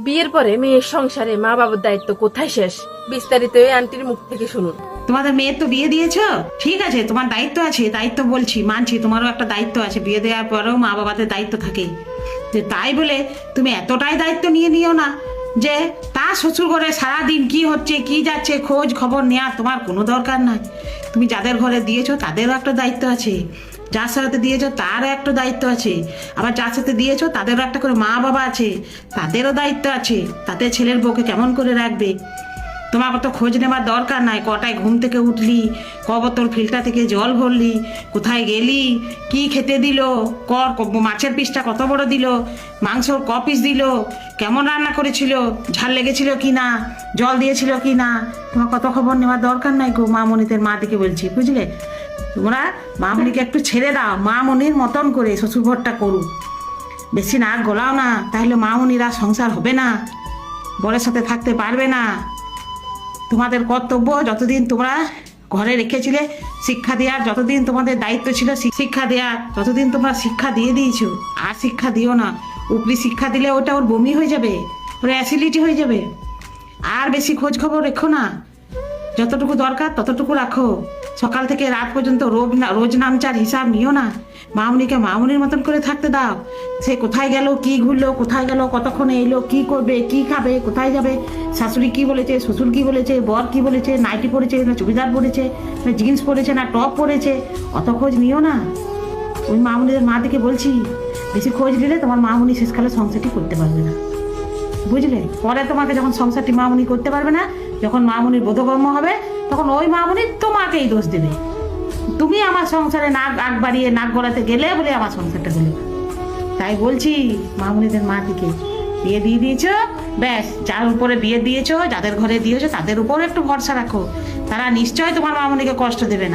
বিয়ের পরে মেয়ের সংসারে মা বাবার দায়িত্ব কোথায় শেষ? বিস্তারিত এই আন্টির মুখ থেকে শুনুন। তোমাদের মেয়ের তো বিয়ে দিয়েছো, ঠিক আছে, তোমার দায়িত্ব আছে, দায়িত্ব বলছি, মানছি, তোমারও একটা দায়িত্ব আছে। বিয়ে দেওয়ার পরেও মা বাবাদের দায়িত্ব থাকে, যে তাই বলে তুমি এতটাই দায়িত্ব নিয়ে নিও না যে তার শ্বশুর ঘরে সারাদিন কি হচ্ছে কি যাচ্ছে খোঁজ খবর নেওয়ার তোমার কোনো দরকার নাই। তুমি যাদের ঘরে দিয়েছো তাদেরও একটা দায়িত্ব আছে, যার সাথে দিয়েছো তারও একটা দায়িত্ব আছে, আবার যার সাথে দিয়েছো তাদেরও একটা করে মা বাবা আছে, তাদেরও দায়িত্ব আছে, তাদের ছেলের বউকে কেমন করে রাখবে। তোমার কত খোঁজ নেবার দরকার নাই, কটায় ঘুম থেকে উঠলি, ক বোতল ফিল্টার থেকে জল ভরলি, কোথায় গেলি, কি খেতে দিল, মাছের পিসটা কত বড় দিল, মাংস ক পিস দিল, কেমন রান্না করেছিল, ঝাল লেগেছিল কি না, জল দিয়েছিল কি না, তোমার কত খবর নেওয়ার দরকার নাই গো। মামনিদের মা দিকে বলছি, বুঝলে? তোমরা মামনিকে একটু ছেড়ে দাও, মামনির মতন করে শ্বশুরঘরটা করুক, বেশি নাক গলাও না, তাহলে মামনিরা সংসার হবে না, বরের সাথে থাকতে পারবে না। তোমাদের কর্তব্য যতদিন তোমরা ঘরে রেখেছিলে শিক্ষা দেওয়ার, যতদিন তোমাদের দায়িত্ব ছিল শিক্ষা দেওয়ার, ততদিন তোমরা শিক্ষা দিয়ে দিয়েছো। আর শিক্ষা দিও না, উপরি শিক্ষা দিলে ওটা ওর বমি হয়ে যাবে, ওর অ্যাসিডিটি হয়ে যাবে। আর বেশি খোঁজ খবর রেখো না, যতটুকু দরকার ততটুকু রাখো। সকাল থেকে রাত পর্যন্ত রোজ নামচার হিসাব নিও না। মামনিকে মামনির মতন করে থাকতে দাও। সে কোথায় গেল, কি ঘুরলো, কোথায় গেল, কতক্ষণে এলো, কি করবে, কি খাবে, কোথায় যাবে, শাশুড়ি কি বলেছে, শ্বশুর কি বলেছে, বর কি বলেছে, নাইটি পরেছে না চুড়িদার পরেছে না জিন্স পরেছে না টপ পরেছে, অত খোঁজ নিও না। ওই মামনিদের মা দিকে বলছি, বেশি খোঁজ নিলে তোমার মামনি শেষকালে সংসারটি করতে পারবে না, বুঝলে? পরে তোমাকে যখন সংসারটি মামনি করতে পারবে না, যখন মামনির বোধগম্য হবে, তখন ওই মামনি তোমাকেই দোষ দেবে। তুমি আমার সংসারে আগ বাড়িয়ে নাক গলাতে গেলে বলে আমার সংসারটা হলো। তাই বলছি মামনিদের মা দিকে, বিয়ে দিয়ে দিয়েছো, ব্যাস, যার উপরে বিয়ে দিয়েছো, যাদের ঘরে দিয়েছো তাদের উপরে একটু ভরসা রাখো, তারা নিশ্চয়ই তোমার মামনিকে কষ্ট দেবে না।